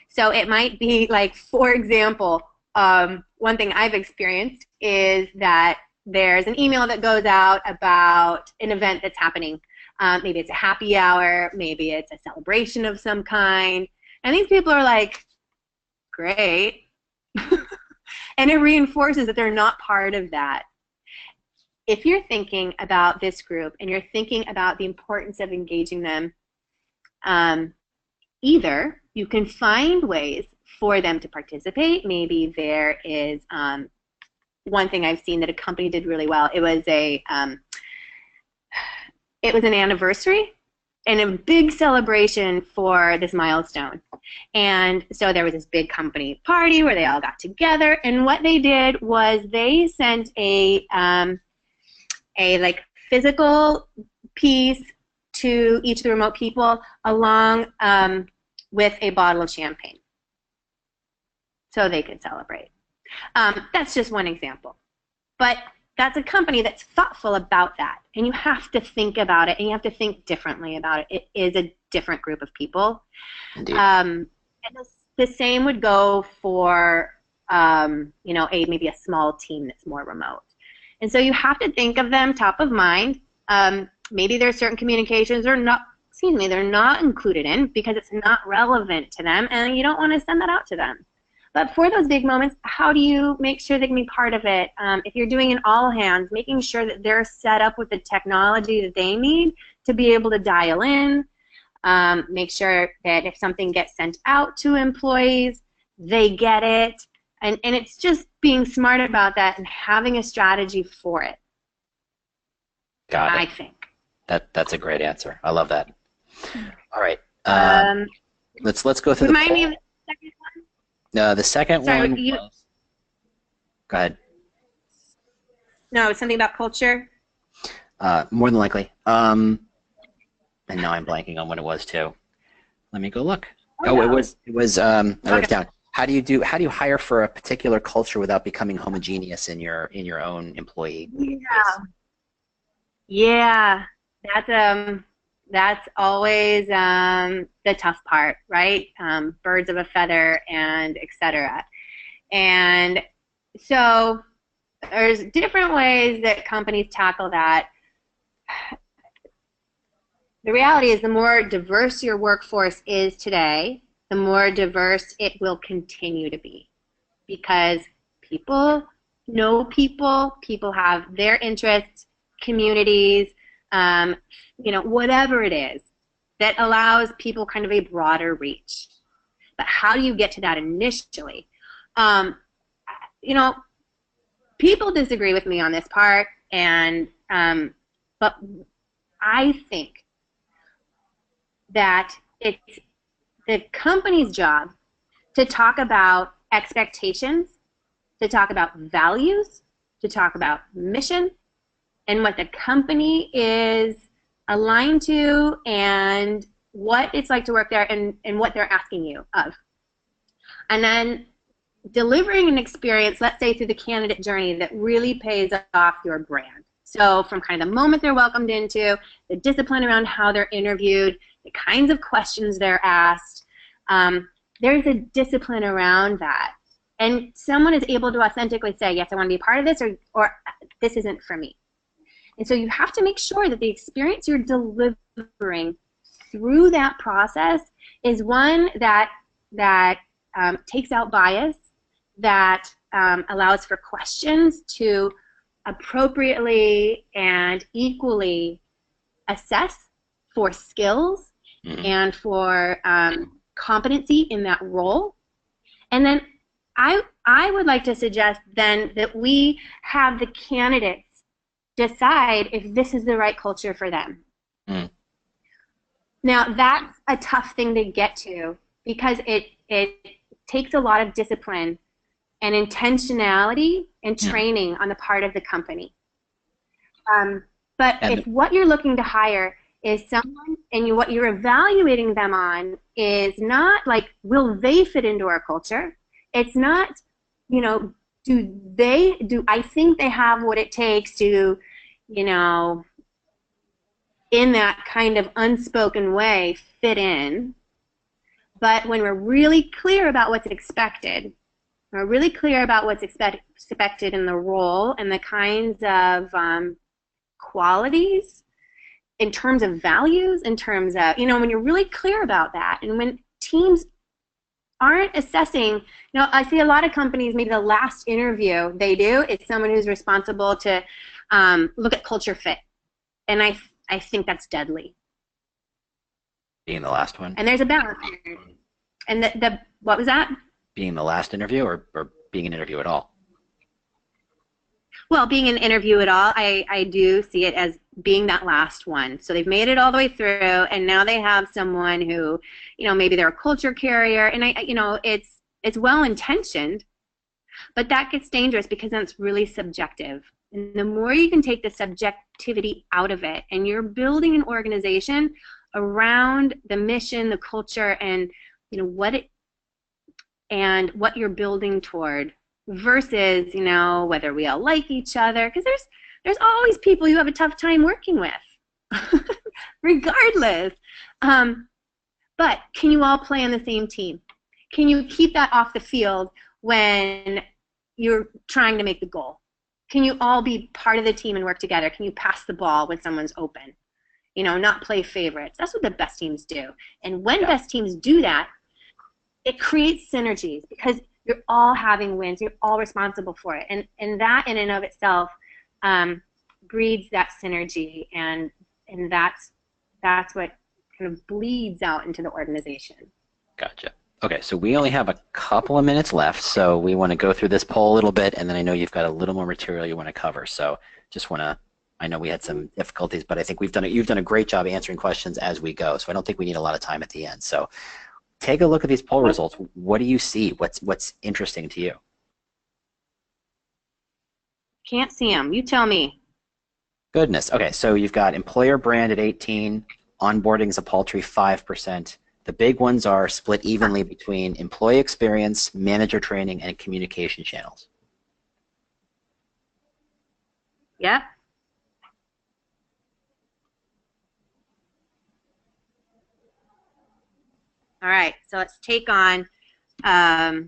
So it might be like, for example, one thing I've experienced is that there's an email that goes out about an event that's happening. Maybe it's a happy hour, maybe it's a celebration of some kind, and these people are like, great. And it reinforces that they're not part of that. If you're thinking about this group and you're thinking about the importance of engaging them, either you can find ways for them to participate. Maybe there is one thing I've seen that a company did really well. It was an anniversary and a big celebration for this milestone. And so there was this big company party where they all got together, and what they did was they sent a like physical piece to each of the remote people along with a bottle of champagne so they could celebrate. That's just one example. But that's a company that's thoughtful about that, and you have to think about it, and you have to think differently about it. It is a different group of people. Indeed. And the same would go for you know, maybe a small team that's more remote. And so you have to think of them top of mind. Maybe there's certain communications they're not included in because it's not relevant to them, and you don't want to send that out to them. But for those big moments, how do you make sure they can be part of it? If you're doing an all hands, making sure that they're set up with the technology that they need to be able to dial in. Make sure that if something gets sent out to employees, they get it. And it's just being smart about that and having a strategy for it. Got it. I think. That's a great answer. I love that. All right. Let's go through remind me of the second one. The second Sorry, one. Go ahead. No, it's something about culture. More than likely. And now I'm blanking on what it was too. Let me go look. No. It was. I wrote it down. How do you hire for a particular culture without becoming homogeneous in your own employee base? Yeah. That's always the tough part, right? Birds of a feather and etc. And so there's different ways that companies tackle that. The reality is the more diverse your workforce is today, the more diverse it will continue to be, because people know people have their interests, communities, you know, whatever it is that allows people kind of a broader reach. But how do you get to that initially? You know, people disagree with me on this part, and but I think that it's the company's job to talk about expectations, to talk about values, to talk about mission, and what the company is aligned to, and what it's like to work there, and what they're asking you of. And then delivering an experience, let's say through the candidate journey, that really pays off your brand. So from kind of the moment they're welcomed into, the discipline around how they're interviewed, the kinds of questions they're asked, there's a discipline around that. And someone is able to authentically say, yes, I want to be a part of this, or this isn't for me. And so you have to make sure that the experience you're delivering through that process is one that takes out bias, that allows for questions to appropriately and equally assess for skills and for competency in that role. And then I would like to suggest then that we have the candidates decide if this is the right culture for them. Now that's a tough thing to get to, because it takes a lot of discipline and intentionality and training on the part of the company. But if what you're looking to hire is someone, and what you're evaluating them on is not like, will they fit into our culture? It's not, you know, do I think they have what it takes to, you know, in that kind of unspoken way, fit in. But when we're really clear about what's expected, we're really clear about what's expected in the role and the kinds of qualities, in terms of values, in terms of, you know, when you're really clear about that, and when teams aren't assessing, I see a lot of companies, maybe the last interview they do is someone who's responsible to look at culture fit. And I think that's deadly. Being the last one? And there's a balance here. And what was that? Being the last interview or being an interview at all? Well, being an interview at all, I do see it as being that last one. So they've made it all the way through, and now they have someone who, maybe they're a culture carrier, and it's well-intentioned, but that gets dangerous because then it's really subjective. And the more you can take the subjectivity out of it, and you're building an organization around the mission, the culture, and what you're building toward, versus whether we all like each other, because there's always people you have a tough time working with, regardless. But can you all play on the same team? Can you keep that off the field when you're trying to make the goal? Can you all be part of the team and work together? Can you pass the ball when someone's open? Not play favorites. That's what the best teams do. And when best teams do that, it creates synergies because you're all having wins. You're all responsible for it. And that in and of itself breeds that synergy, and that's what kind of bleeds out into the organization. Gotcha. Okay, so we only have a couple of minutes left, so we want to go through this poll a little bit, and then I know you've got a little more material you want to cover. So just want to, I know we had some difficulties, but I think you've done a great job answering questions as we go, so I don't think we need a lot of time at the end. So take a look at these poll results. What do you see? What's interesting to you? Can't see them. You tell me. Goodness. Okay, so you've got employer brand at 18, onboarding is a paltry 5%. The big ones are split evenly between employee experience, manager training, and communication channels. Yep. All right, so let's take on, all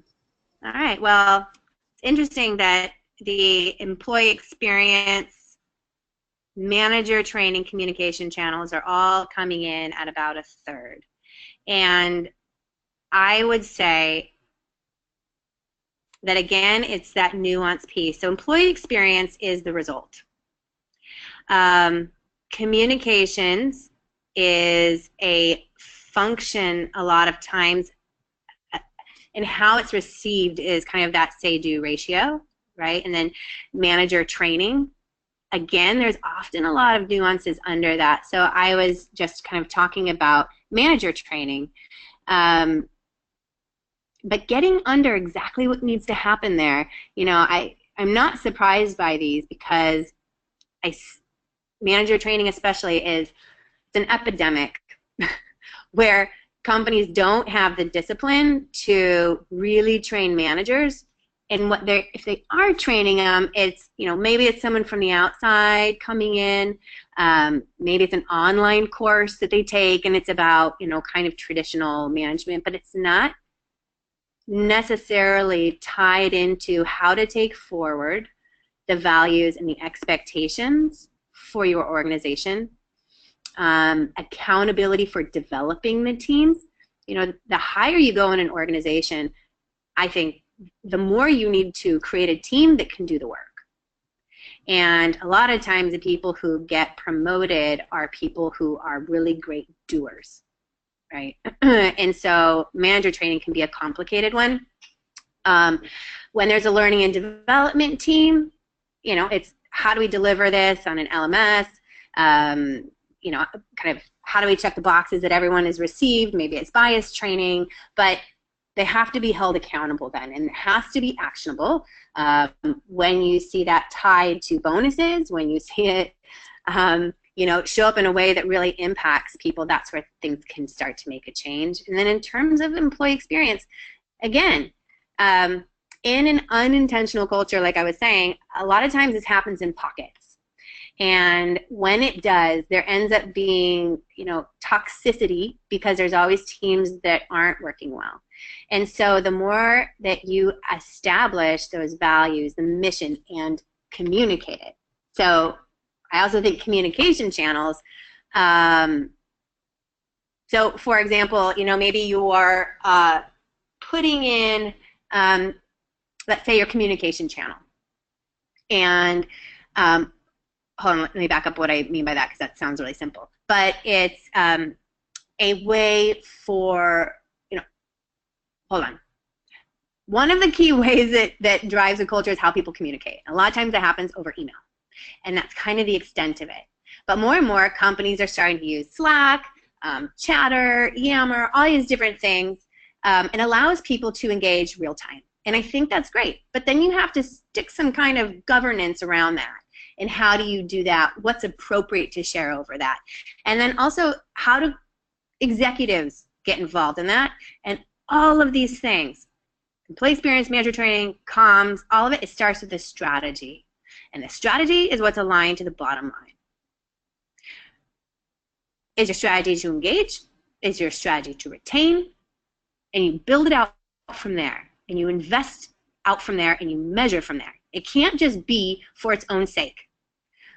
right, well, it's interesting that the employee experience, manager training, communication channels are all coming in at about a third. And I would say that, again, it's that nuance piece. So employee experience is the result. Communications is a function a lot of times, and how it's received is kind of that say-do ratio, right? And then manager training, again, there's often a lot of nuances under that. So I was just kind of talking about manager training, but getting under exactly what needs to happen there, I'm not surprised by these because manager training especially it's an epidemic where companies don't have the discipline to really train managers. And if they are training them, it's maybe it's someone from the outside coming in, maybe it's an online course that they take, and it's about kind of traditional management, but it's not necessarily tied into how to take forward the values and the expectations for your organization. Accountability for developing the teams. The higher you go in an organization, I think the more you need to create a team that can do the work. And a lot of times the people who get promoted are people who are really great doers, right? And so manager training can be a complicated one. When there's a learning and development team, it's how do we deliver this on an LMS? Kind of how do we check the boxes that everyone has received? Maybe it's bias training, but they have to be held accountable then, and it has to be actionable. When you see that tied to bonuses, when you see it, show up in a way that really impacts people, that's where things can start to make a change. And then in terms of employee experience, again, in an unintentional culture, like I was saying, a lot of times this happens in pockets. And when it does, there ends up being, toxicity because there's always teams that aren't working well. And so the more that you establish those values, the mission, and communicate it. So I also think communication channels, so for example, maybe you're putting in, let's say, your communication channel. And hold on, let me back up what I mean by that, because that sounds really simple. But it's a way for, hold on. One of the key ways that drives a culture is how people communicate. A lot of times that happens over email. And that's kind of the extent of it. But more and more companies are starting to use Slack, Chatter, Yammer, all these different things. It allows people to engage real time. And I think that's great. But then you have to stick some kind of governance around that. And how do you do that? What's appropriate to share over that? And then also, how do executives get involved in that? And all of these things, employee experience, manager training, comms, all of it, it starts with the strategy. And the strategy is what's aligned to the bottom line. Is your strategy to engage? Is your strategy to retain? And you build it out from there. And you invest out from there, and you measure from there. It can't just be for its own sake.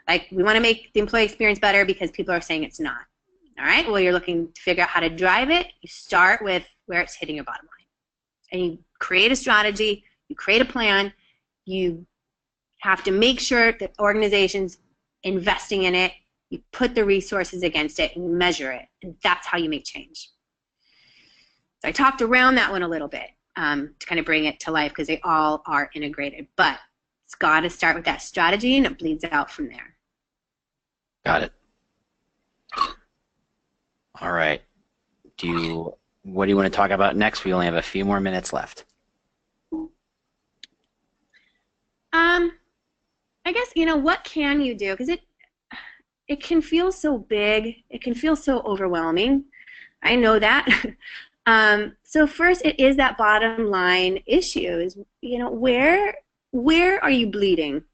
Like, we want to make the employee experience better because people are saying it's not. All right? Well, you're looking to figure out how to drive it. You start with where it's hitting your bottom line. And you create a strategy. You create a plan. You have to make sure that the organization's investing in it. You put the resources against it, and you measure it. And that's how you make change. So I talked around that one a little bit to kind of bring it to life, because they all are integrated. But it's got to start with that strategy, and it bleeds out from there. Got it. All right. What do you want to talk about next? We only have a few more minutes left. I guess, what can you do? Because it can feel so big. It can feel so overwhelming. I know that. So first, it is that bottom line issue. Is, where are you bleeding?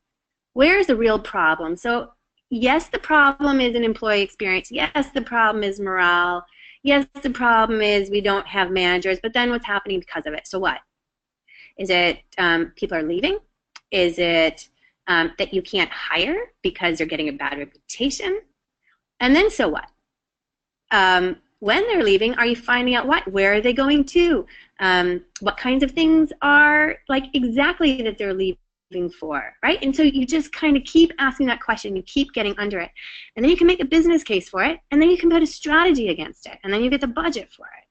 Where is the real problem? So yes, the problem is an employee experience. Yes, the problem is morale. Yes, the problem is we don't have managers. But then what's happening because of it? So what? Is it people are leaving? Is it that you can't hire because they're getting a bad reputation? And then so what? When they're leaving, are you finding out what? Where are they going to? What kinds of things are exactly that they're leaving for, right? And so you just kind of keep asking that question. You keep getting under it. And then you can make a business case for it, and then you can put a strategy against it, and then you get the budget for it.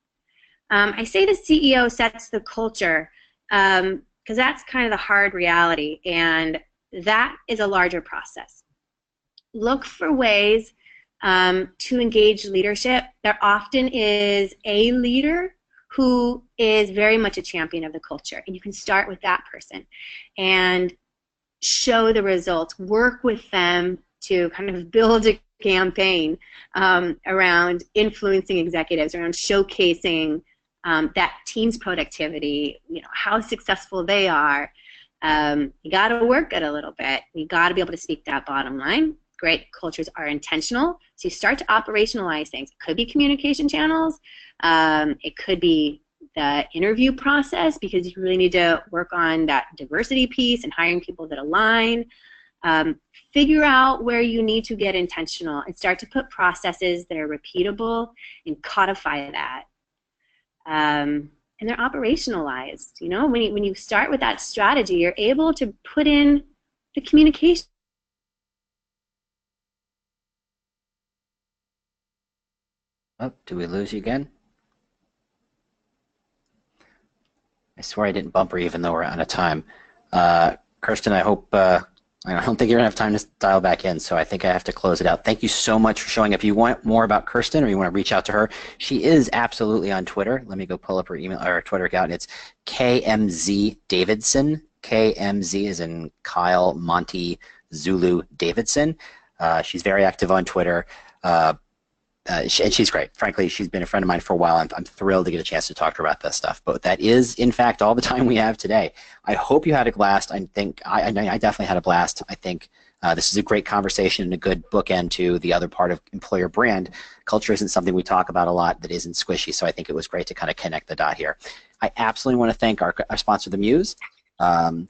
I say the CEO sets the culture because that's kind of the hard reality, and that is a larger process. Look for ways to engage leadership. There often is a leader who is very much a champion of the culture, and you can start with that person and show the results. Work with them to kind of build a campaign around influencing executives, around showcasing that team's productivity, how successful they are. You got to work it a little bit. You got to be able to speak that bottom line. Great cultures are intentional, so you start to operationalize things. It could be communication channels. It could be the interview process, because you really need to work on that diversity piece and hiring people that align. Figure out where you need to get intentional and start to put processes that are repeatable and codify that. And they're operationalized. When you start with that strategy, you're able to put in the communication. Oh, do we lose you again? I swear I didn't bump her even though we're out of time. Kirsten, I hope, I don't think you're going to have time to dial back in, so I think I have to close it out. Thank you so much for showing up. If you want more about Kirsten or you want to reach out to her, she is absolutely on Twitter. Let me go pull up her email or her Twitter account. It's KMZ Davidson. KMZ is in Kyle Monty Zulu Davidson. She's very active on Twitter. And she's great. Frankly, she's been a friend of mine for a while. I'm thrilled to get a chance to talk to her about this stuff. But that is, in fact, all the time we have today. I hope you had a blast. I definitely had a blast. I think this is a great conversation and a good bookend to the other part of employer brand. Culture isn't something we talk about a lot that isn't squishy, so I think it was great to kind of connect the dot here. I absolutely want to thank our sponsor, The Muse,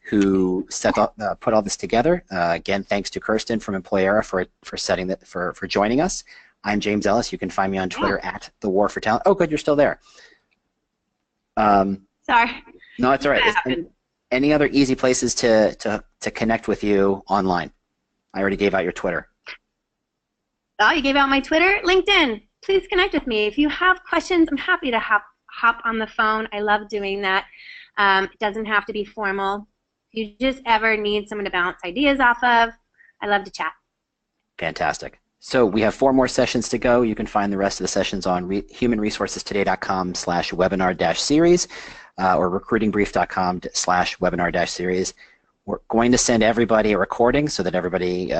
who put all this together. Again, thanks to Kirsten from Employera for joining us. I'm James Ellis. You can find me on Twitter at The War for Talent. Oh, good, you're still there. Sorry, Sorry. No, it's all right. That happened. Any other easy places to connect with you online? I already gave out your Twitter. Oh, you gave out my Twitter? LinkedIn. Please connect with me. If you have questions, I'm happy to hop on the phone. I love doing that. It doesn't have to be formal. If you just ever need someone to bounce ideas off of, I love to chat. Fantastic. So we have 4 more sessions to go. You can find the rest of the sessions on humanresourcestoday.com/webinar-series or recruitingbrief.com/webinar-series. We're going to send everybody a recording so that everybody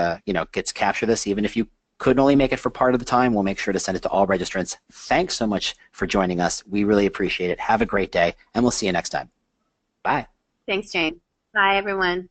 gets capture this. Even if you couldn't only make it for part of the time, we'll make sure to send it to all registrants. Thanks so much for joining us. We really appreciate it. Have a great day, and we'll see you next time. Bye. Thanks, Jane. Bye, everyone.